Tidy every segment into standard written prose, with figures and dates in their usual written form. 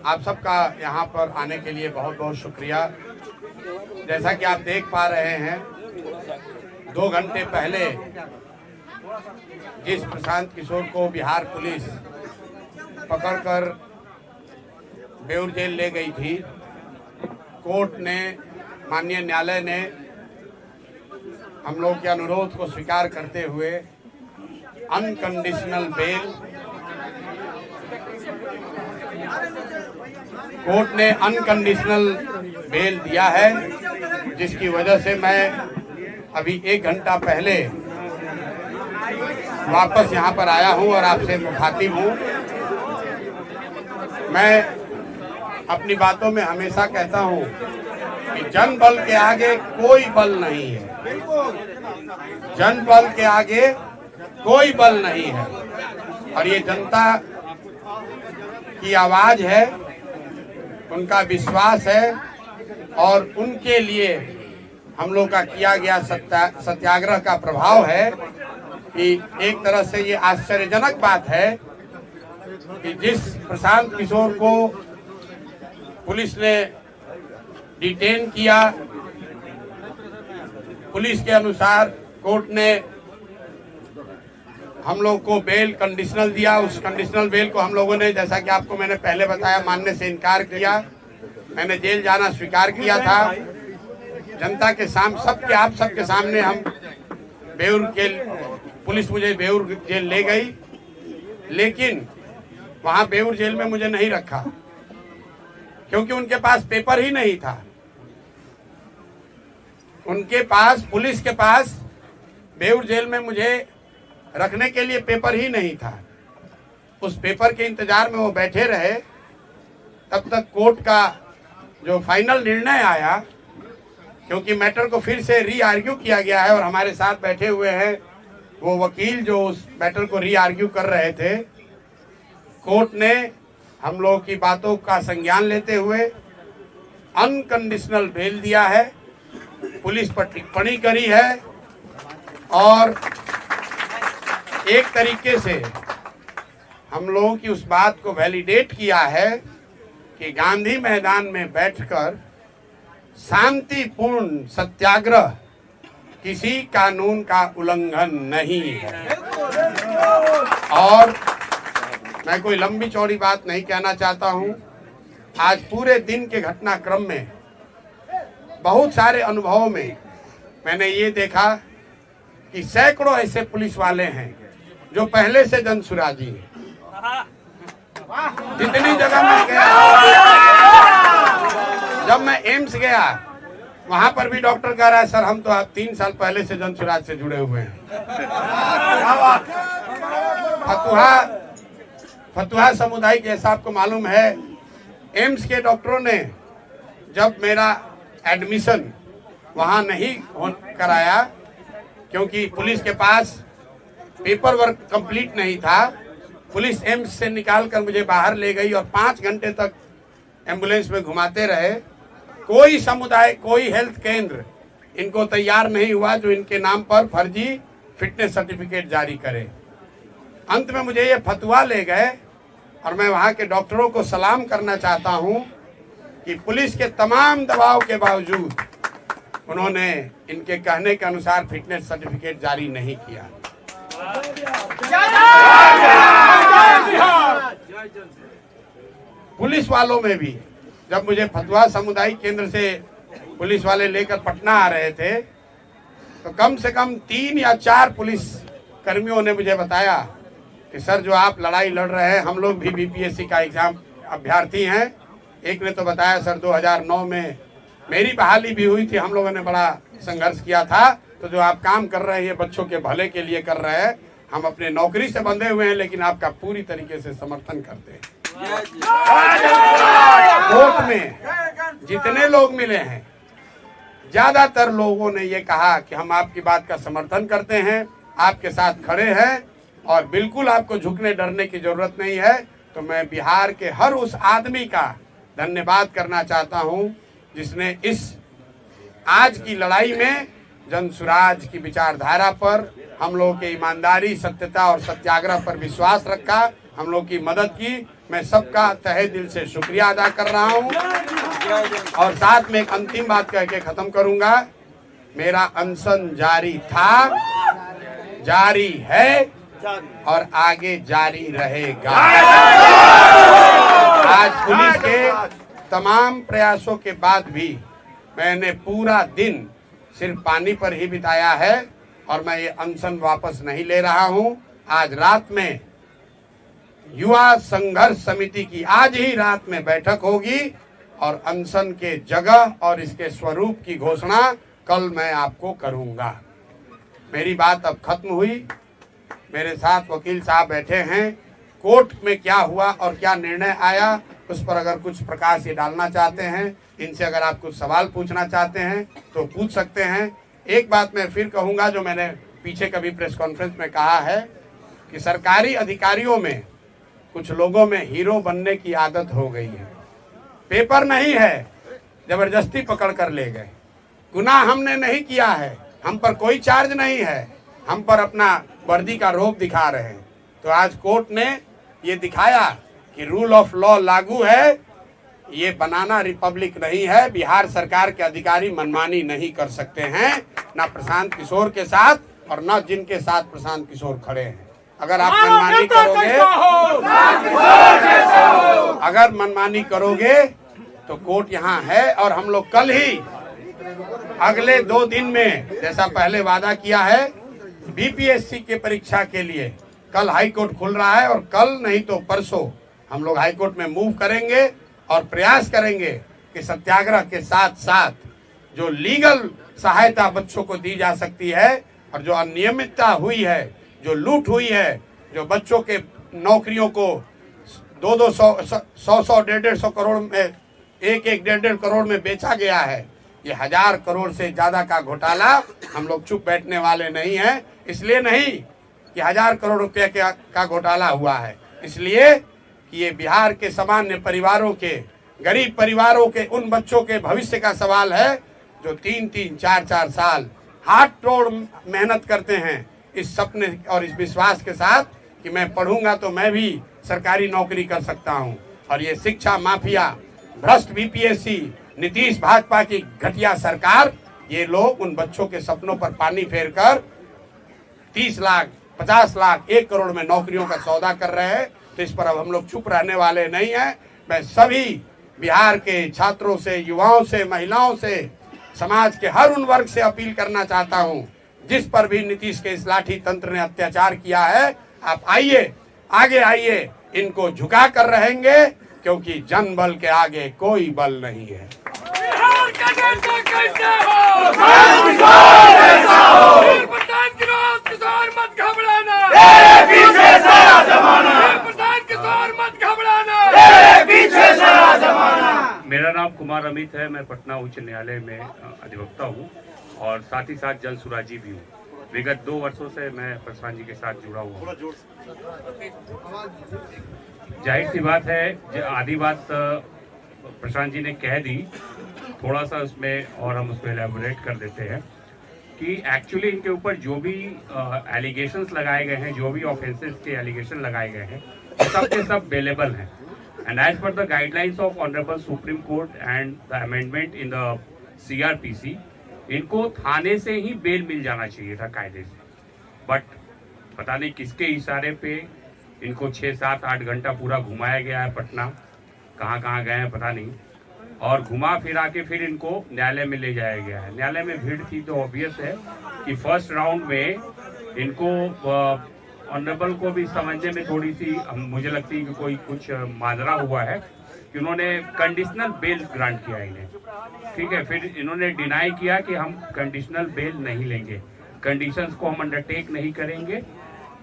आप सबका यहाँ पर आने के लिए बहुत बहुत शुक्रिया। जैसा कि आप देख पा रहे हैं, 2 घंटे पहले जिस प्रशांत किशोर को बिहार पुलिस पकड़कर बेउर जेल ले गई थी, कोर्ट ने, माननीय न्यायालय ने हम लोग के अनुरोध को स्वीकार करते हुए अनकंडीशनल बेल, कोर्ट ने अनकंडीशनल बेल दिया है, जिसकी वजह से मैं अभी 1 घंटा पहले वापस यहाँ पर आया हूँ और आपसे मुखातिब हूँ। मैं अपनी बातों में हमेशा कहता हूँ कि जन बल के आगे कोई बल नहीं है, जन बल के आगे कोई बल नहीं है, और ये जनता की आवाज है, उनका विश्वास है, और उनके लिए हम लोग का किया गया सत्याग्रह का प्रभाव है कि एक तरह से ये आश्चर्यजनक बात है कि जिस प्रशांत किशोर को पुलिस ने डिटेन किया, पुलिस के अनुसार कोर्ट ने हम लोग को बेल कंडीशनल दिया। उस कंडीशनल बेल को हम लोगों ने, जैसा कि आपको मैंने पहले बताया, मानने से इनकार किया। मैंने जेल जाना स्वीकार किया था। जनता के सामने, आप सबके सामने हम बेउर जेल, पुलिस मुझे बेउर जेल ले गई, लेकिन वहां बेउर जेल में मुझे नहीं रखा क्योंकि उनके पास पेपर ही नहीं था। उनके पास, पुलिस के पास बेउर जेल में मुझे रखने के लिए पेपर ही नहीं था। उस पेपर के इंतजार में वो बैठे रहे, तब तक कोर्ट का जो फाइनल निर्णय आया, क्योंकि मैटर को फिर से री आर्ग्यू किया गया है और हमारे साथ बैठे हुए हैं वो वकील जो उस मैटर को री आर्ग्यू कर रहे थे। कोर्ट ने हम लोगों की बातों का संज्ञान लेते हुए अनकंडीशनल बेल दिया है, पुलिस पर टिप्पणी करी है और एक तरीके से हम लोगों की उस बात को वैलिडेट किया है कि गांधी मैदान में बैठकर शांतिपूर्ण सत्याग्रह किसी कानून का उल्लंघन नहीं है। और मैं कोई लंबी चौड़ी बात नहीं कहना चाहता हूं। आज पूरे दिन के घटनाक्रम में बहुत सारे अनुभवों में मैंने ये देखा कि सैकड़ों ऐसे पुलिस वाले हैं जो पहले से जनसुराजी हैं। जितनी जगह मैं गया, जब मैं एम्स गया, वहां पर भी डॉक्टर कह रहा है, सर हम तो आप 3 साल पहले से जनसुराज से जुड़े हुए हैं। फतुहा समुदाय के, जैसा आपको मालूम है, एम्स के डॉक्टरों ने जब मेरा एडमिशन वहां नहीं कराया क्योंकि पुलिस के पास पेपर वर्क कंप्लीट नहीं था, पुलिस एम्स से निकाल कर मुझे बाहर ले गई और 5 घंटे तक एम्बुलेंस में घुमाते रहे। कोई समुदाय, कोई हेल्थ केंद्र इनको तैयार नहीं हुआ जो इनके नाम पर फर्जी फिटनेस सर्टिफिकेट जारी करे। अंत में मुझे ये फतवा ले गए और मैं वहाँ के डॉक्टरों को सलाम करना चाहता हूँ कि पुलिस के तमाम दबाव के बावजूद उन्होंने इनके कहने के अनुसार फिटनेस सर्टिफिकेट जारी नहीं किया। पुलिस वालों में भी, जब मुझे फतुहा सामुदायिक केंद्र से पुलिस वाले लेकर पटना आ रहे थे, तो कम से कम 3 या 4 पुलिस कर्मियों ने मुझे बताया कि सर जो आप लड़ाई लड़ रहे हैं, हम लोग भी बीपीएससी का एग्जाम अभ्यर्थी हैं। एक ने तो बताया सर 2009 में मेरी बहाली भी हुई थी, हम लोगों ने बड़ा संघर्ष किया था, तो जो आप काम कर रहे हैं ये बच्चों के भले के लिए कर रहे हैं। हम अपने नौकरी से बंधे हुए हैं लेकिन आपका पूरी तरीके से समर्थन करते हैं। कोर्ट में जितने लोग मिले हैं, ज्यादातर लोगों ने ये कहा कि हम आपकी बात का समर्थन करते हैं, आपके साथ खड़े हैं और बिल्कुल आपको झुकने डरने की जरूरत नहीं है। तो मैं बिहार के हर उस आदमी का धन्यवाद करना चाहता हूं जिसने इस आज की लड़ाई में जनसुराज की विचारधारा पर, हम लोगों की ईमानदारी, सत्यता और सत्याग्रह पर विश्वास रखा, हम लोग की मदद की। मैं सबका तहे दिल से शुक्रिया अदा कर रहा हूं। और साथ में एक अंतिम बात कह के खत्म करूंगा। मेरा अनशन जारी था, जारी है और आगे जारी रहेगा। आज पुलिस के तमाम प्रयासों के बाद भी मैंने पूरा दिन सिर्फ पानी पर ही बिताया है और मैं ये अनशन वापस नहीं ले रहा हूं। आज रात में युवा संघर्ष समिति की आज ही रात में बैठक होगी और अनशन के जगह और इसके स्वरूप की घोषणा कल मैं आपको करूंगा। मेरी बात अब खत्म हुई। मेरे साथ वकील साहब बैठे हैं। कोर्ट में क्या हुआ और क्या निर्णय आया उस पर अगर कुछ प्रकाश ये डालना चाहते हैं, इनसे अगर आप कुछ सवाल पूछना चाहते हैं तो पूछ सकते हैं। एक बात मैं फिर कहूंगा जो मैंने पीछे कभी प्रेस कॉन्फ्रेंस में कहा है कि सरकारी अधिकारियों में कुछ लोगों में हीरो बनने की आदत हो गई है। पेपर नहीं है, जबरदस्ती पकड़ कर ले गए। गुनाह हमने नहीं किया है, हम पर कोई चार्ज नहीं है, हम पर अपना वर्दी का रोब दिखा रहे हैं। तो आज कोर्ट ने ये दिखाया कि रूल ऑफ लॉ लागू है। ये बनाना रिपब्लिक नहीं है। बिहार सरकार के अधिकारी मनमानी नहीं कर सकते हैं, ना प्रशांत किशोर के साथ और ना जिनके साथ प्रशांत किशोर खड़े हैं। अगर आप मनमानी करोगे तो कोर्ट यहाँ है। और हम लोग कल ही अगले 2 दिन में जैसा पहले वादा किया है बीपीएससी के परीक्षा के लिए कल हाई कोर्ट खुल रहा है और कल नहीं तो परसों हम लोग हाई कोर्ट में मूव करेंगे और प्रयास करेंगे कि सत्याग्रह के साथ साथ जो लीगल सहायता बच्चों को दी जा सकती है और जो अनियमितता हुई है, जो लूट हुई है, जो बच्चों के नौकरियों को 200 150 करोड़ में 1.5 करोड़ में बेचा गया है, ये 1000 करोड़ से ज्यादा का घोटाला हम लोग चुप बैठने वाले नहीं हैं। इसलिए नहीं कि 1000 करोड़ रुपए का घोटाला हुआ है, इसलिए कि ये बिहार के सामान्य परिवारों के, गरीब परिवारों के उन बच्चों के भविष्य का सवाल है जो 3-3 4-4 साल हाथ तोड़ मेहनत करते हैं इस सपने और इस विश्वास के साथ कि मैं पढ़ूंगा तो मैं भी सरकारी नौकरी कर सकता हूं। और ये शिक्षा माफिया, भ्रष्ट बीपीएससी, नीतीश भाजपा की घटिया सरकार, ये लोग उन बच्चों के सपनों पर पानी फेरकर 30 लाख 50 लाख 1 करोड़ में नौकरियों का सौदा कर रहे हैं। तो इस पर अब हम लोग चुप रहने वाले नहीं हैं। मैं सभी बिहार के छात्रों से, युवाओं से, महिलाओं से, समाज के हर उन वर्ग से अपील करना चाहता हूं जिस पर भी नीतीश के इस लाठी तंत्र ने अत्याचार किया है, आप आइए, आगे आइए, इनको झुका कर रहेंगे क्योंकि जन बल के आगे कोई बल नहीं है। मेरा नाम कुमार अमित है। मैं पटना उच्च न्यायालय में अधिवक्ता हूँ और साथ ही साथ जन सुराजी भी हूँ। विगत 2 वर्षों से मैं प्रशांत जी के साथ जुड़ा हुआ हूँ। जाहिर सी बात है, आधी बात प्रशांत जी ने कह दी, थोड़ा सा उसमें और हम उसको एलैबोरेट कर देते हैं कि एक्चुअली इनके ऊपर जो भी एलिगेशंस लगाए गए हैं, जो भी ऑफेंसेस के एलिगेशन लगाए गए हैं, सब के सब बेलेबल हैं। And as per the guidelines of Honorable Supreme Court and the amendment in the CRPC, इनको थाने से ही बेल मिल जाना चाहिए था कायदे से। बट पता नहीं किसके इशारे पे इनको 6, 7, 8 घंटा पूरा घुमाया गया है पटना, कहाँ गए हैं पता नहीं, और घुमा फिरा के फिर इनको न्यायालय में ले जाया गया है। न्यायालय में भीड़ थी तो ऑब्वियस है कि फर्स्ट राउंड में इनको ऑनरेबल को भी समझने में थोड़ी सी मुझे लगती है कि कोई कुछ माजरा हुआ है कि उन्होंने कंडीशनल बेल ग्रांट किया इन्हें, ठीक है। फिर इन्होंने डिनाई किया कि हम कंडीशनल बेल नहीं लेंगे, कंडीशंस को हम अंडरटेक नहीं करेंगे।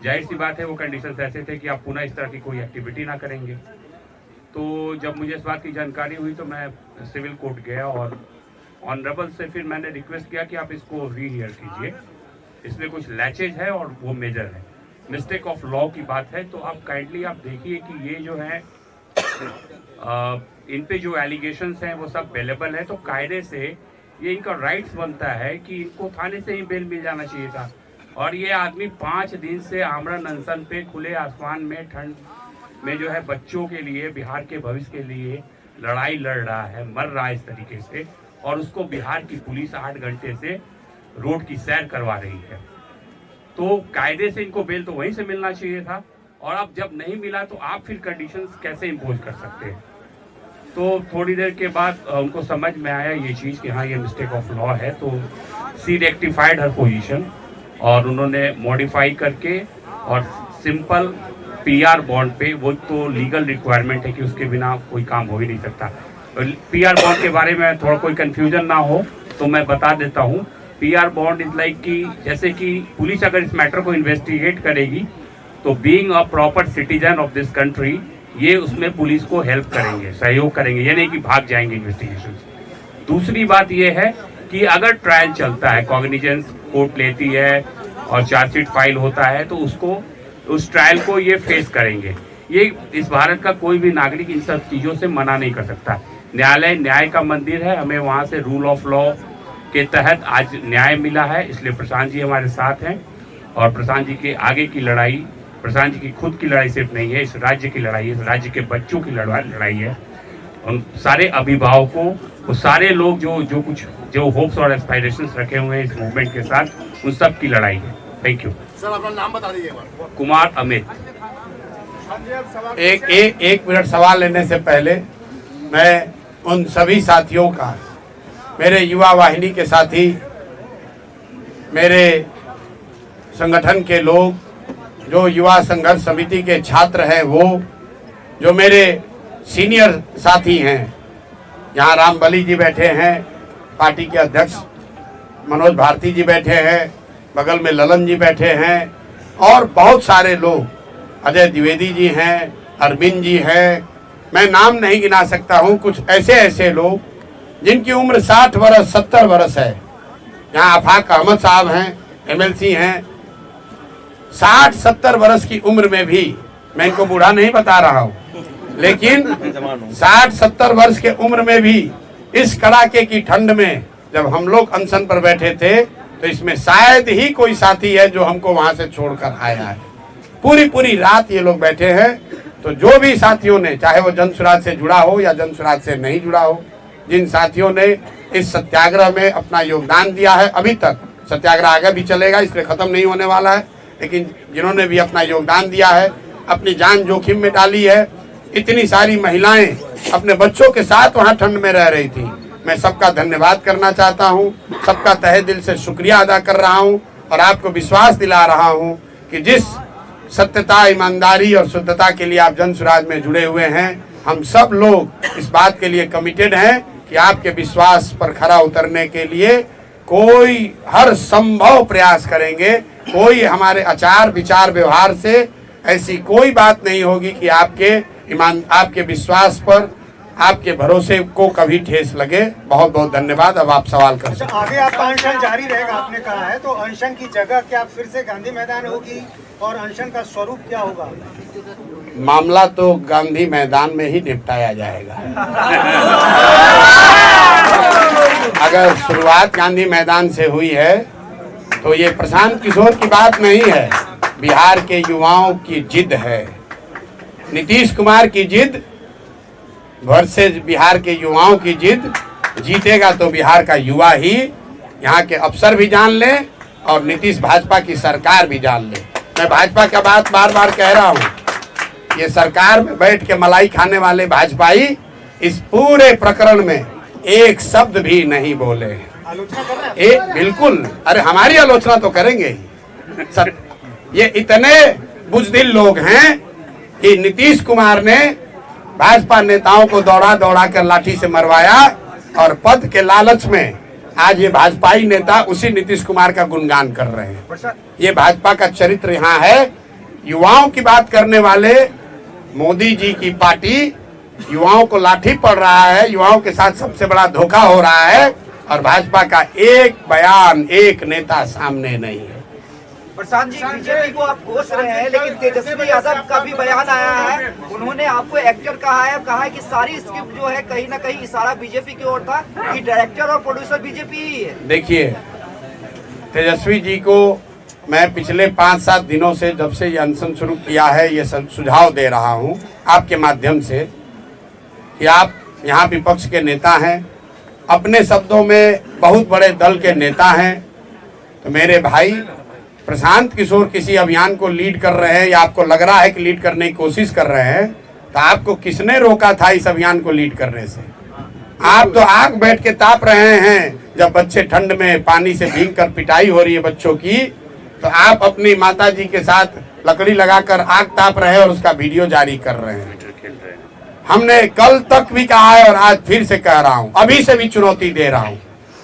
जाहिर सी बात है वो कंडीशंस ऐसे थे कि आप पुनः इस तरह की कोई एक्टिविटी ना करेंगे। तो जब मुझे इस बात की जानकारी हुई तो मैं सिविल कोर्ट गया और ऑनरेबल से फिर मैंने रिक्वेस्ट किया कि आप इसको रीहियर कीजिए, इसमें कुछ लैचेज है और वो मेजर है, मिस्टेक ऑफ लॉ की बात है। तो आप काइंडली आप देखिए कि ये जो है इन पे जो एलिगेशंस हैं वो सब अवेलेबल है। तो कायदे से ये इनका राइट्स बनता है कि इनको थाने से ही बेल मिल जाना चाहिए था। और ये आदमी 5 दिन से आमरण अनशन पे खुले आसमान में ठंड में जो है बच्चों के लिए, बिहार के भविष्य के लिए लड़ाई लड़ रहा है, मर रहा है इस तरीके से, और उसको बिहार की पुलिस 8 घंटे से रोड की सैर करवा रही है। तो कायदे से इनको बेल तो वहीं से मिलना चाहिए था, और अब जब नहीं मिला तो आप फिर कंडीशंस कैसे इम्पोज कर सकते हैं। तो थोड़ी देर के बाद उनको समझ में आया ये चीज़ कि हाँ ये मिस्टेक ऑफ लॉ है, तो सी रेक्टिफाइड हर पोजीशन और उन्होंने मॉडिफाई करके और सिंपल पीआर बॉन्ड पे, वो तो लीगल रिक्वायरमेंट है कि उसके बिना कोई काम हो ही नहीं सकता। पीआर बॉन्ड के बारे में थोड़ा कोई कंफ्यूजन ना हो तो मैं बता देता हूँ। पीआर बॉन्ड इज लाइक कि जैसे कि पुलिस अगर इस मैटर को इन्वेस्टिगेट करेगी तो being a proper citizen of this country ये उसमें पुलिस को हेल्प करेंगे, सहयोग करेंगे, ये नहीं कि भाग जाएंगे इन्वेस्टिगेशन से। दूसरी बात ये है कि अगर ट्रायल चलता है, कॉग्निजेंस कोर्ट लेती है और चार्जशीट फाइल होता है तो उसको, उस ट्रायल को ये फेस करेंगे। ये इस भारत का कोई भी नागरिक इन सब चीज़ों से मना नहीं कर सकता। न्यायालय न्याय का मंदिर है, हमें वहाँ से रूल ऑफ लॉ के तहत आज न्याय मिला है, इसलिए प्रशांत जी हमारे साथ हैं। और प्रशांत जी के आगे की लड़ाई, प्रशांत जी की खुद की लड़ाई सिर्फ नहीं है, इस राज्य की लड़ाई है, इस राज्य के बच्चों की लड़ाई है। उन सारे अभिभावकों, वो सारे लोग जो होप्स और एस्पायरेशंस रखे हुए हैं इस मूवमेंट के साथ, उन सब की लड़ाई है। थैंक यू सर, अपना नाम बता दीजिए। कुमार अमित। एक मिनट सवाल लेने से पहले मैं उन सभी साथियों का, मेरे युवा वाहिनी के साथी, मेरे संगठन के लोग, जो युवा संघर्ष समिति के छात्र हैं, वो जो मेरे सीनियर साथी हैं, यहाँ रामबली जी बैठे हैं, पार्टी के अध्यक्ष मनोज भारती जी बैठे हैं, बगल में ललन जी बैठे हैं, और बहुत सारे लोग, अजय द्विवेदी जी हैं, अरविंद जी हैं, मैं नाम नहीं गिना सकता हूँ। कुछ ऐसे लोग जिनकी उम्र 60 वर्ष 70 वर्ष है। यहाँ आफाक अहमद साहब हैं, MLC हैं। 60-70 वर्ष की उम्र में भी, मैं इनको बूढ़ा नहीं बता रहा हूँ, लेकिन 60-70 वर्ष के उम्र में भी इस कड़ाके की ठंड में जब हम लोग अनशन पर बैठे थे तो इसमें शायद ही कोई साथी है जो हमको वहां से छोड़कर आया है। पूरी रात ये लोग बैठे हैं। तो जो भी साथियों ने, चाहे वो जन स्वराज से जुड़ा हो या जन स्वराज से नहीं जुड़ा हो, जिन साथियों ने इस सत्याग्रह में अपना योगदान दिया है, अभी तक सत्याग्रह आगे भी चलेगा, इसलिए खत्म नहीं होने वाला है, लेकिन जिन्होंने भी अपना योगदान दिया है, अपनी जान जोखिम में डाली है, इतनी सारी महिलाएं अपने बच्चों के साथ वहां ठंड में रह रही थी, मैं सबका धन्यवाद करना चाहता हूं, सबका तहे दिल से शुक्रिया अदा कर रहा हूं और आपको विश्वास दिला रहा हूं कि जिस सत्यता, ईमानदारी और शुद्धता के लिए आप जन स्वराज में जुड़े हुए हैं, हम सब लोग इस बात के लिए कमिटेड हैं कि आपके विश्वास पर खरा उतरने के लिए कोई हर संभव प्रयास करेंगे। कोई हमारे आचार विचार व्यवहार से ऐसी कोई बात नहीं होगी कि आपके विश्वास पर, आपके भरोसे को कभी ठेस लगे। बहुत बहुत धन्यवाद। अब आप सवाल कर सकते हैं। आगे आपका अनशन जारी रहेगा, आपने कहा है, तो अनशन की जगह क्या फिर से गांधी मैदान होगी और अनशन का स्वरूप क्या होगा? मामला तो गांधी मैदान में ही निपटाया जाएगा। अगर शुरुआत गांधी मैदान से हुई है तो ये प्रशांत किशोर की बात नहीं है, बिहार के युवाओं की जिद है, नीतीश कुमार की जिद वर्सेस बिहार के युवाओं की जिद। जीतेगा तो बिहार का युवा ही, यहाँ के अफसर भी जान ले और नीतीश भाजपा की सरकार भी जान ले। मैं भाजपा का बात बार बार कह रहा हूँ, ये सरकार में बैठ के मलाई खाने वाले भाजपाई इस पूरे प्रकरण में एक शब्द भी नहीं बोले। आलोचना कर रहे हैं? बिल्कुल, अरे हमारी आलोचना तो करेंगे ही सर। ये इतने बुजदिल लोग हैं कि नीतीश कुमार ने भाजपा नेताओं को दौड़ा कर लाठी से मरवाया और पद के लालच में आज ये भाजपाई नेता उसी नीतीश कुमार का गुणगान कर रहे हैं। ये भाजपा का चरित्र यहाँ है। युवाओं की बात करने वाले मोदी जी की पार्टी युवाओं को लाठी पड़ रहा है, युवाओं के साथ सबसे बड़ा धोखा हो रहा है और भाजपा का एक बयान, एक नेता सामने नहीं है। प्रशांत जी, बीजेपी को आप कोस रहे हैं, लेकिन तेजस्वी यादव का भी बयान आया है, उन्होंने आपको एक्टर कहा है कि सारी स्क्रिप्ट जो है कहीं ना कहीं इशारा बीजेपी की ओर था कि डायरेक्टर और प्रोड्यूसर बीजेपी ही है। देखिए, तेजस्वी जी को मैं पिछले 5-7 दिनों से जब से ये अनशन शुरू किया है ये सुझाव दे रहा हूं आपके माध्यम से कि आप यहाँ विपक्ष के नेता हैं, अपने शब्दों में बहुत बड़े दल के नेता हैं, तो मेरे भाई प्रशांत किशोर किसी अभियान को लीड कर रहे हैं या आपको लग रहा है कि लीड करने की कोशिश कर रहे हैं, तो आपको किसने रोका था इस अभियान को लीड करने से? आप तो आग बैठ के ताप रहे हैं। जब बच्चे ठंड में पानी से भीग कर पिटाई हो रही है बच्चों की, तो आप अपनी माताजी के साथ लकड़ी लगाकर आग ताप रहे हैं और उसका वीडियो जारी कर रहे हैं। हमने कल तक भी कहा है और आज फिर से कह रहा हूं, अभी से भी चुनौती दे रहा हूं,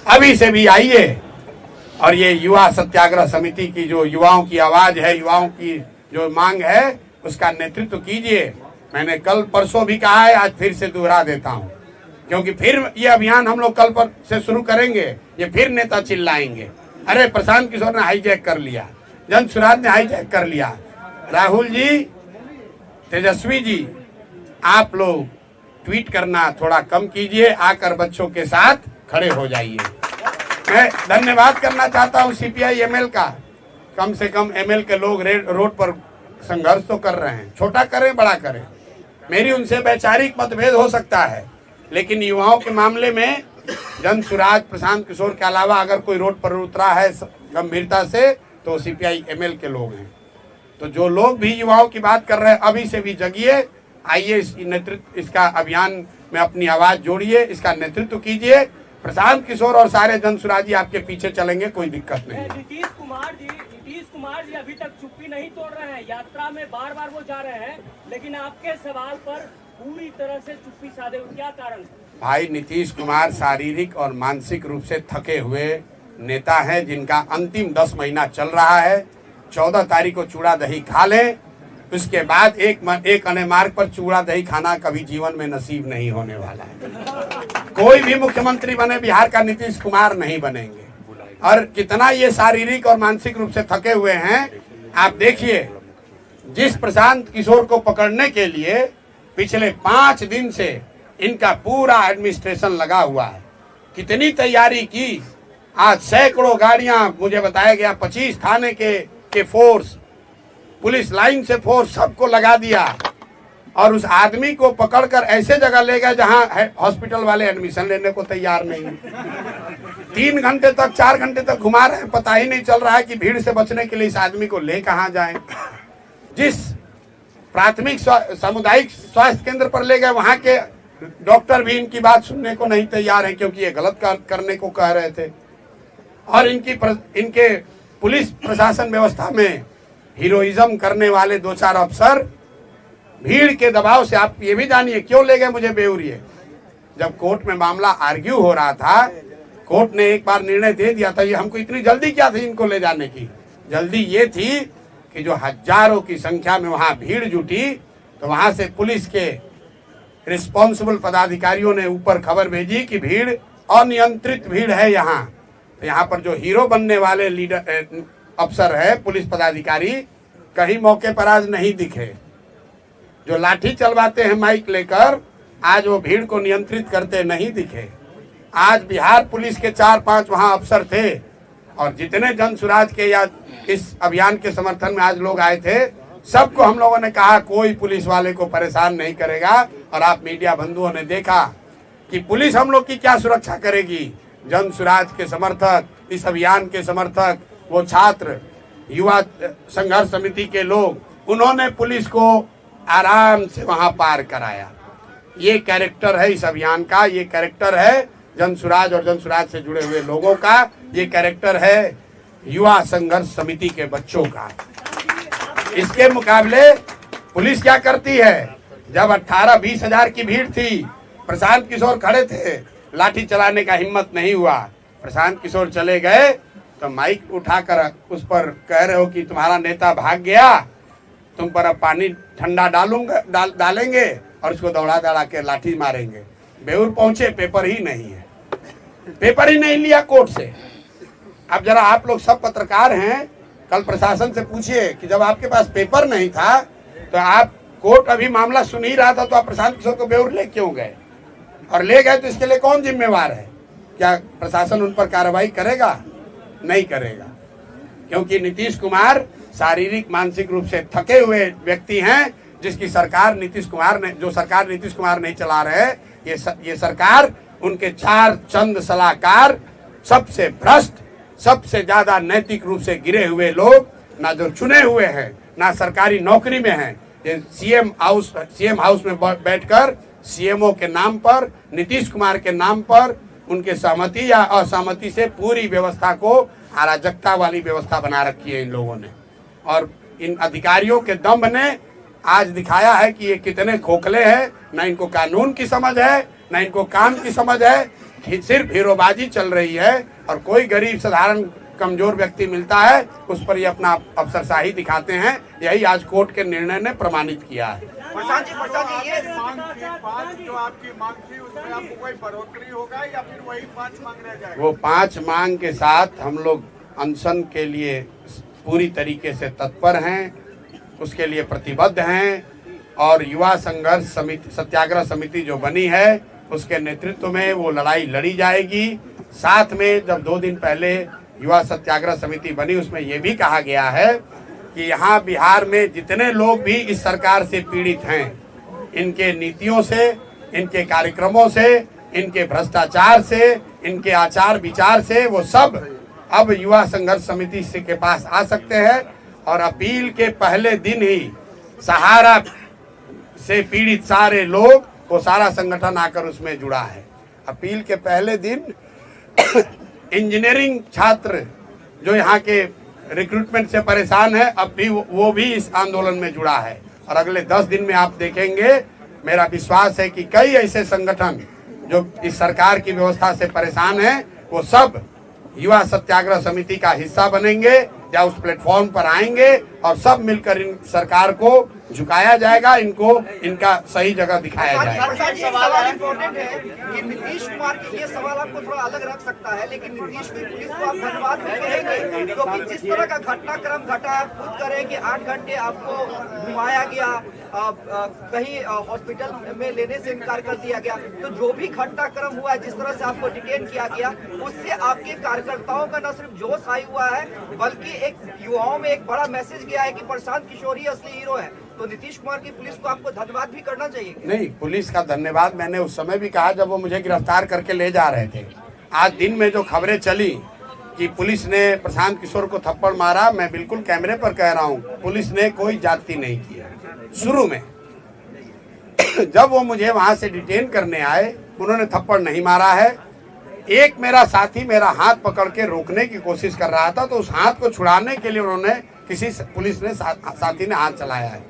अभी से भी आइए और ये युवा सत्याग्रह समिति की जो युवाओं की आवाज है, युवाओं की जो मांग है, उसका नेतृत्व कीजिए। मैंने कल परसों भी कहा है, आज फिर से दोहरा देता हूं, क्योंकि फिर ये अभियान हम लोग कल पर से शुरू करेंगे, ये फिर नेता चिल्लाएंगे, अरे प्रशांत किशोर ने हाईजैक कर लिया, जन सुराज ने हाईजैक कर लिया। राहुल जी, तेजस्वी जी, आप लोग ट्वीट करना थोड़ा कम कीजिए, आकर बच्चों के साथ खड़े हो जाइए। मैं धन्यवाद करना चाहता हूं सीपीआई एमएल का, कम से कम एमएल के लोग रोड पर संघर्ष तो कर रहे हैं, छोटा करें बड़ा करें, मेरी उनसे वैचारिक मतभेद हो सकता है, लेकिन युवाओं के मामले में जन सुराज प्रशांत किशोर के अलावा अगर कोई रोड पर उतरा है गंभीरता से तो सीपीआई एमएल के लोग हैं। तो जो लोग भी युवाओं की बात कर रहे हैं, अभी से भी जगिए, आइए इस नेतृत्व, इसका अभियान में अपनी आवाज जोड़िए, इसका नेतृत्व कीजिए। प्रशांत किशोर और सारे जन सुराजी आपके पीछे चलेंगे, कोई दिक्कत नहीं। नीतीश कुमार जी अभी तक चुप्पी नहीं तोड़ रहे हैं, यात्रा में बार बार वो जा रहे हैं, लेकिन आपके सवाल पर पूरी तरह से चुप्पी साधे, क्या कारण? भाई, नीतीश कुमार शारीरिक और मानसिक रूप से थके हुए नेता हैं, जिनका अंतिम 10 महीना चल रहा है। 14 तारीख को चूड़ा दही खा लें, उसके बाद एक अने मार्ग पर चूड़ा दही खाना कभी जीवन में नसीब नहीं होने वाला है। कोई भी मुख्यमंत्री बने बिहार का नीतीश कुमार नहीं बनेंगे। और कितना ये शारीरिक और मानसिक रूप से थके हुए हैं आप देखिए। जिस प्रशांत किशोर को पकड़ने के लिए पिछले 5 दिन से इनका पूरा एडमिनिस्ट्रेशन लगा हुआ है, कितनी तैयारी की। आज सैकड़ों गाड़ियां, मुझे बताया गया 25 थाने के फोर्स, पुलिस लाइन से फोर्स, सबको लगा दिया और उस आदमी को पकड़कर ऐसे जगह ले गए जहां हॉस्पिटल वाले एडमिशन लेने को तैयार नहीं। 3 घंटे तक 4 घंटे तक घुमा रहे हैं, पता ही नहीं चल रहा है कि भीड़ से बचने के लिए इस आदमी को ले कहां जाएं। जिस प्राथमिक सामुदायिक स्वास्थ्य केंद्र पर ले गए, वहां के डॉक्टर भी इनकी बात सुनने को नहीं तैयार है, क्योंकि ये गलत करने को कह रहे थे। और इनके पुलिस प्रशासन व्यवस्था में हीरोइज्म करने वाले 2-4 अफसर भीड़ के दबाव से, आप ये भी जानिए क्यों ले गए मुझे बेउरिए। जब कोर्ट में मामला आर्ग्यू हो रहा था, कोर्ट ने एक बार निर्णय दे दिया था। ये हमको इतनी जल्दी क्या थी इनको ले जाने की? जल्दी ये थी कि जो हजारों की संख्या में वहां भीड़ जुटी, तो वहां से पुलिस के रिस्पॉन्सिबल पदाधिकारियों ने ऊपर खबर भेजी कि भीड़ अनियंत्रित भीड़ है। यहाँ पर जो हीरो बनने वाले लीडर अफसर है, पुलिस पदाधिकारी, कहीं मौके पर आज नहीं दिखे। जो लाठी चलवाते हैं माइक लेकर, आज वो भीड़ को नियंत्रित करते नहीं दिखे। आज बिहार पुलिस के 4-5 वहां अफसर थे, और जितने जन सुराज के या इस अभियान के समर्थन में आज लोग आए थे, सबको हम लोगों ने कहा कोई पुलिस वाले को परेशान नहीं करेगा। और आप मीडिया बंधुओं ने देखा कि पुलिस हम लोग की क्या सुरक्षा करेगी। जन सुराज के समर्थक, इस अभियान के समर्थक, वो छात्र, युवा संघर्ष समिति के लोग, उन्होंने पुलिस को आराम से वहां पार कराया। ये कैरेक्टर है इस अभियान का, ये कैरेक्टर है जन सुराज और जन सुराज से जुड़े हुए लोगों का, ये कैरेक्टर है युवा संघर्ष समिति के बच्चों का। इसके मुकाबले पुलिस क्या करती है? जब 18-20 हजार की भीड़ थी, प्रशांत किशोर खड़े थे, लाठी चलाने का हिम्मत नहीं हुआ। प्रशांत किशोर चले गए तो माइक उठाकर उस पर कह रहे हो कि तुम्हारा नेता भाग गया, तुम पर अब पानी ठंडा डालेंगे और उसको दौड़ा के लाठी मारेंगे। बेउर पहुंचे, पेपर ही नहीं है, पेपर ही नहीं लिया कोर्ट से। अब जरा आप लोग सब पत्रकार हैं, कल प्रशासन से पूछिए कि जब आपके पास पेपर नहीं था तो आप, कोर्ट अभी मामला सुन ही रहा था, तो आप प्रशांत किशोर को बेउर ले क्यों गए? और ले गए तो इसके लिए कौन जिम्मेवार है? क्या प्रशासन उन पर कार्रवाई करेगा? नहीं करेगा। क्योंकि नीतीश कुमार शारीरिक मानसिक रूप से थके हुए व्यक्ति हैं, जिसकी सरकार नीतीश कुमार नहीं चला रहे। ये सरकार उनके 4 चंद सलाहकार, सबसे भ्रष्ट, सबसे ज्यादा नैतिक रूप से गिरे हुए लोग, ना जो चुने हुए हैं ना सरकारी नौकरी में हैं, ये सीएम हाउस में बैठकर सीएमओ के नाम पर, नीतीश कुमार के नाम पर, उनके सहमति या असहमति से पूरी व्यवस्था को अराजकता वाली व्यवस्था बना रखी है इन लोगों ने। और इन अधिकारियों के दम्भ ने आज दिखाया है कि ये कितने खोखले हैं, ना इनको कानून की समझ है, ना इनको काम की समझ है, सिर्फ हीरोबाजी चल रही है। और कोई गरीब साधारण कमजोर व्यक्ति मिलता है, उस पर ये अपना अफसरशाही दिखाते हैं। यही आज कोर्ट के निर्णय ने प्रमाणित किया है। प्रशांत जी ये पाँच जो आपकी मांग थी उसमें आपको कोई बढ़ोतरी होगा या फिर वही 5 मांग रह जाएगा? वो 5 मांग के साथ हम लोग अनशन के लिए पूरी तरीके से तत्पर हैं, उसके लिए प्रतिबद्ध हैं। और युवा संघर्ष समिति, सत्याग्रह समिति जो बनी है, उसके नेतृत्व में वो लड़ाई लड़ी जाएगी। साथ में जब 2 दिन पहले युवा सत्याग्रह समिति बनी, उसमें ये भी कहा गया है कि यहाँ बिहार में जितने लोग भी इस सरकार से पीड़ित हैं, इनके नीतियों से, इनके कार्यक्रमों से, इनके भ्रष्टाचार से, इनके आचार विचार से, वो सब अब युवा संघर्ष समिति के पास आ सकते हैं। और अपील के पहले दिन ही सहारा से पीड़ित सारे लोग, वो सारा संगठन आकर उसमें जुड़ा है। अपील के पहले दिन इंजीनियरिंग छात्र जो यहाँ के रिक्रूटमेंट से परेशान है, अब भी वो भी इस आंदोलन में जुड़ा है। और अगले 10 दिन में आप देखेंगे, मेरा विश्वास है कि कई ऐसे संगठन जो इस सरकार की व्यवस्था से परेशान हैं, वो सब युवा सत्याग्रह समिति का हिस्सा बनेंगे या उस प्लेटफॉर्म पर आएंगे और सब मिलकर इन सरकार को झुकाया जाएगा, इनको इनका सही जगह दिखाया जाएगा। सवाल इम्पोर्टेंट है कि नीतीश कुमार की ये सवाल आपको थोड़ा अलग रख सकता है, लेकिन नीतीश की पुलिस को आप धन्यवाद भी करेंगे, क्योंकि जिस तरह का घटनाक्रम घटा, आप खुद करें कि 8 घंटे आपको घुमाया गया, कहीं हॉस्पिटल में लेने से इनकार कर दिया गया। तो जो भी घटनाक्रम हुआ है, जिस तरह से आपको डिटेन किया गया, उससे आपके कार्यकर्ताओं का न सिर्फ जोश आई हुआ है, बल्कि एक युवाओं में एक बड़ा मैसेज गया है कि प्रशांत किशोर ही असली हीरो है। तो नीतीश कुमार की पुलिस को आपको धन्यवाद भी करना चाहिए। नहीं, पुलिस का धन्यवाद मैंने उस समय भी कहा जब वो मुझे गिरफ्तार करके ले जा रहे थे। आज दिन में जो खबरें चली कि पुलिस ने प्रशांत किशोर को थप्पड़ मारा, मैं बिल्कुल कैमरे पर कह रहा हूँ, पुलिस ने कोई जाति नहीं किया। शुरू में जब वो मुझे वहां से डिटेन करने आए, उन्होंने थप्पड़ नहीं मारा है। एक मेरा साथी मेरा हाथ पकड़ के रोकने की कोशिश कर रहा था, तो उस हाथ को छुड़ाने के लिए उन्होंने पुलिस ने साथी ने हाथ चलाया है।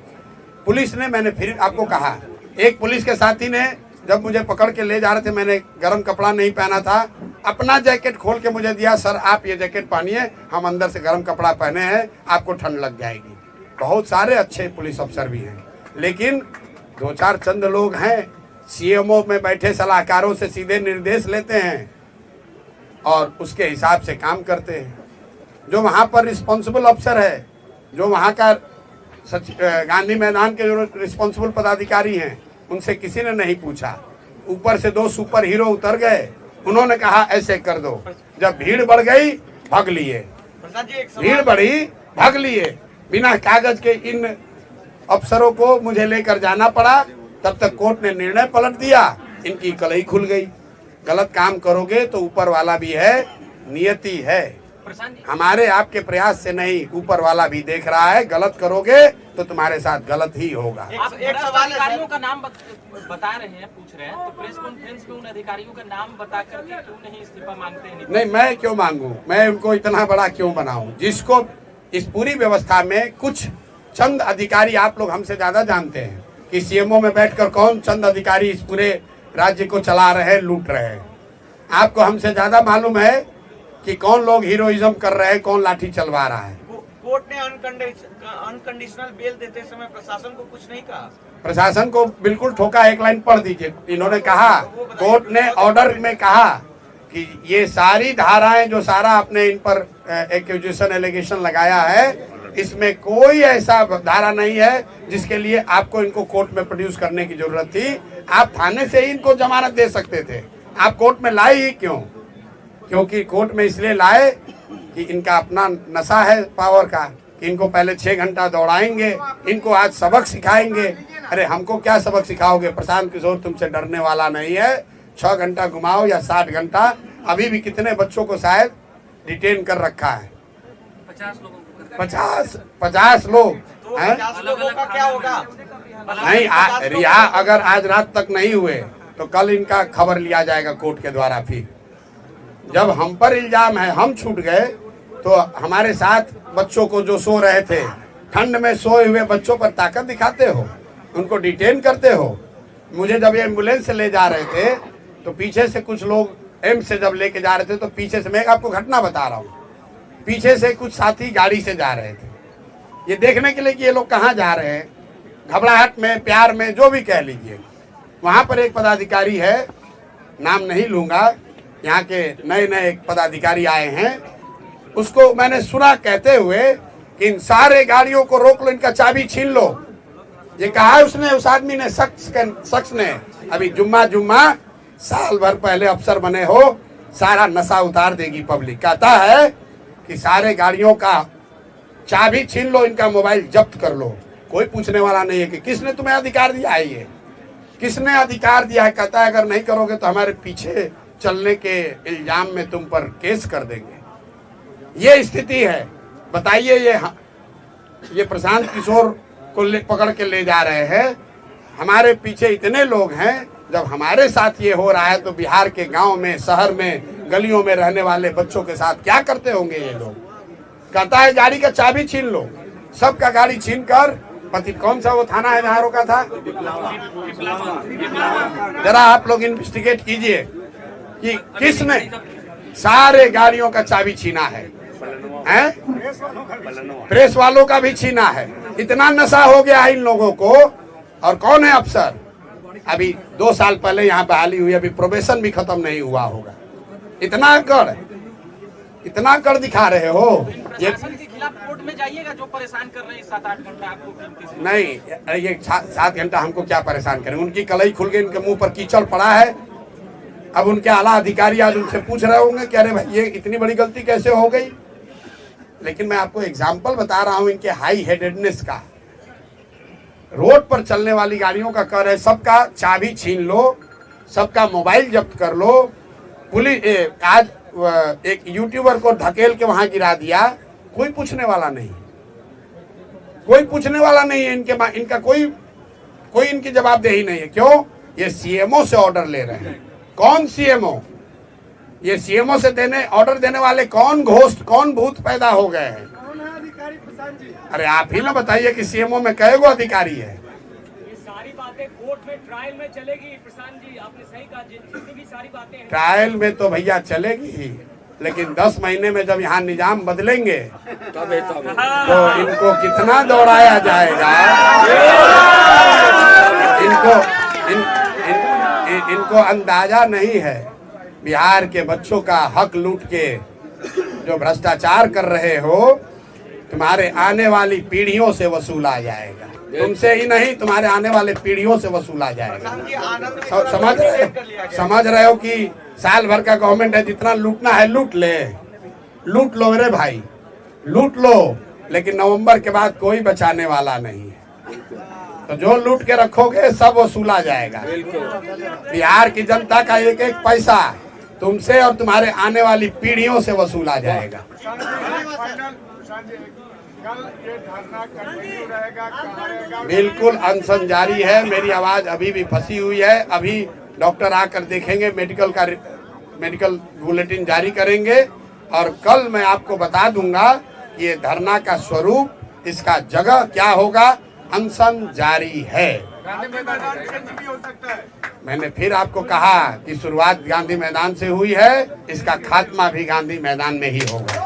पुलिस ने, मैंने फिर आपको कहा, एक पुलिस के साथी ने जब मुझे पकड़ के ले जा रहे थे, मैंने गर्म कपड़ा नहीं पहना था, अपना जैकेट खोल के मुझे दिया, सर आप ये जैकेट पहनिए, हम अंदर से गर्म कपड़ा पहने हैं, आपको ठंड लग जाएगी। बहुत सारे अच्छे पुलिस अफसर भी हैं, लेकिन 2-4 चंद लोग हैं, सीएमओ में बैठे सलाहकारों से सीधे निर्देश लेते हैं और उसके हिसाब से काम करते हैं। जो वहाँ पर रिस्पॉन्सिबल अफसर है, जो वहाँ का गांधी मैदान के जो रिस्पॉन्सिबल पदाधिकारी हैं, उनसे किसी ने नहीं पूछा। ऊपर से 2 सुपर हीरो उतर गए, उन्होंने कहा ऐसे कर दो। जब भीड़ बढ़ गई, भाग लिए, भीड़ बढ़ी, भाग लिए। बिना कागज के इन अफसरों को मुझे लेकर जाना पड़ा। तब तक कोर्ट ने निर्णय पलट दिया, इनकी कलई खुल गई। गलत काम करोगे तो ऊपर वाला भी है, नियति है, हमारे आपके प्रयास से नहीं, ऊपर वाला भी देख रहा है। गलत करोगे तो तुम्हारे साथ गलत ही होगा। आप एक सवाल अधिकारियों का नाम बता रहे हैं, पूछ रहे हैं, तो प्रेस कॉन्फ्रेंस में उन अधिकारियों का नाम बता करके क्यों नहीं इस्तीफा मांगते हैं? नहीं, मैं क्यों मांगू, मैं उनको इतना बड़ा क्यों बनाऊं? जिसको इस पूरी व्यवस्था में कुछ चंद अधिकारी, आप लोग हमसे ज्यादा जानते हैं कि सीएमओ में बैठकर कौन चंद अधिकारी इस पूरे राज्य को चला रहे हैं, लूट रहे हैं। आपको हमसे ज्यादा मालूम है कि कौन लोग हीरोइज्म कर रहे हैं, कौन लाठी चलवा रहा है। कोर्ट ने अनकंडीशनल बेल देते समय प्रशासन को कुछ नहीं कहा? प्रशासन को बिल्कुल ठोका। एक लाइन पढ़ दीजिए। इन्होंने कहा, कोर्ट ने ऑर्डर में कहा कि ये सारी धाराएं जो सारा आपने इन पर एक्यूजेशन एलिगेशन लगाया है, इसमें कोई ऐसा धारा नहीं है जिसके लिए आपको इनको कोर्ट में प्रोड्यूस करने की जरूरत थी। आप थाने से ही इनको जमानत दे सकते थे, आप कोर्ट में लाए ही क्यों? क्योंकि कोर्ट में इसलिए लाए कि इनका अपना नशा है पावर का, कि इनको पहले 6 घंटा दौड़ाएंगे, इनको आज सबक सिखाएंगे। अरे हमको क्या सबक सिखाओगे? प्रशांत किशोर तुमसे डरने वाला नहीं है। 6 घंटा घुमाओ या 60 घंटा, अभी भी कितने बच्चों को शायद डिटेन कर रखा है। 50 लोग हैं। 50 लोगों का क्या होगा? नहीं रिहा अगर आज रात तक नहीं हुए तो कल इनका खबर लिया जाएगा कोर्ट के द्वारा। फिर जब हम पर इल्जाम है, हम छूट गए, तो हमारे साथ बच्चों को जो सो रहे थे, ठंड में सोए हुए बच्चों पर ताकत दिखाते हो, उनको डिटेन करते हो। मुझे जब ये एम्बुलेंस से ले जा रहे थे तो पीछे से कुछ लोग एम्स से जब लेके जा रहे थे तो पीछे से, मैं आपको घटना बता रहा हूँ, पीछे से कुछ साथी गाड़ी से जा रहे थे ये देखने के लिए कि ये लोग कहाँ जा रहे हैं, घबराहट में, प्यार में, जो भी कह लीजिए। वहाँ पर एक पदाधिकारी है, नाम नहीं लूंगा, यहाँ के नए नए एक पदाधिकारी आए हैं, उसको मैंने सुना कहते हुए कि इन सारे गाड़ियों को रोक लो, इनका चाबी छीन लो। ये कहा है उसने, उस आदमी ने, शख्स ने। अभी जुम्मा साल भर पहले अफसर बने हो, सारा नशा उतार देगी पब्लिक। कहता है कि सारे गाड़ियों का चाबी छीन लो, इनका मोबाइल जब्त कर लो। कोई पूछने वाला नहीं है कि किसने तुम्हें अधिकार दिया है, ये किसने अधिकार दिया है। कहता है अगर नहीं करोगे तो हमारे पीछे चलने के इल्जाम में तुम पर केस कर देंगे। ये स्थिति है। बताइए, ये प्रशांत किशोर को पकड़ के ले जा रहे हैं, हमारे पीछे इतने लोग हैं। जब हमारे साथ ये हो रहा है तो बिहार के गांव में, शहर में, गलियों में रहने वाले बच्चों के साथ क्या करते होंगे ये लोग। कहता है गाड़ी का चाबी छीन लो, सबका गाड़ी छीन कर, पति कौन सा वो थाना है जहाँ रोका था, जरा आप लोग इन्वेस्टिगेट कीजिए कि किसने सारे गाड़ियों का चाबी छीना है, हैं? प्रेस वालों का भी छीना है। इतना नशा हो गया है इन लोगों को। और कौन है अफसर? अभी 2 साल पहले यहाँ बहाली हुई, अभी प्रोबेशन भी खत्म नहीं हुआ होगा। इतना कर दिखा रहे हो। ये प्रशासन के खिलाफ कोर्ट में जाइएगा, जो परेशान कर रहे हैं 7-8 घंटा आपको। नहीं, ये 7 घंटा हमको क्या परेशान करेंगे? उनकी कलई खुल गई, इनके मुंह पर कीचड़ पड़ा है। अब उनके आला अधिकारी आज उनसे पूछ रहे होंगे कि अरे भाई ये इतनी बड़ी गलती कैसे हो गई। लेकिन मैं आपको एग्जाम्पल बता रहा हूं इनके हाई हेडेडनेस का। रोड पर चलने वाली गाड़ियों का कर है, सबका चाबी छीन लो, सबका मोबाइल जब्त कर लो। पुलिस आज एक यूट्यूबर को धकेल के वहां गिरा दिया, कोई पूछने वाला नहीं, कोई पूछने वाला नहीं है। इनका कोई इनकी जवाबदेही नहीं है। क्यों? ये सीएमओ से ऑर्डर ले रहे हैं। कौन सीएमओ? ये सीएमओ से ऑर्डर देने वाले कौन घोस्ट, कौन भूत पैदा हो गए हैं? अरे आप ही ना बताइए कि सीएमओ में कई गो अधिकारी है। ये सारी बातें कोर्ट में ट्रायल में चलेगी। प्रशांत जी आपने सही कहा, जितनी भी सारी बातें हैं ट्रायल में तो भैया चलेगी ही, लेकिन 10 महीने में जब यहाँ निजाम बदलेंगे तो इनको कितना दौड़ाया जाएगा। इनको अंदाजा नहीं है। बिहार के बच्चों का हक लूट के जो भ्रष्टाचार कर रहे हो, तुम्हारे आने वाली पीढ़ियों से वसूला जाएगा। तुमसे ही नहीं, तुम्हारे आने वाले पीढ़ियों से वसूला जाएगा। समझ रहे हो कि साल भर का गवर्नमेंट है, जितना लूटना है लूट लो मेरे भाई, लूट लो। लेकिन नवंबर के बाद कोई बचाने वाला नहीं है। तो जो लूट के रखोगे सब वसूला जाएगा। बिहार की जनता का एक एक पैसा तुमसे और तुम्हारे आने वाली पीढ़ियों से वसूला जाएगा। बिल्कुल अनशन जारी है। मेरी आवाज अभी भी फंसी हुई है। अभी डॉक्टर आकर देखेंगे, मेडिकल बुलेटिन जारी करेंगे और कल मैं आपको बता दूंगा ये धरना का स्वरूप, इसका जगह क्या होगा। अनशन जारी है। मैंने फिर आपको कहा कि शुरुआत गांधी मैदान से हुई है, इसका खात्मा भी गांधी मैदान में ही होगा।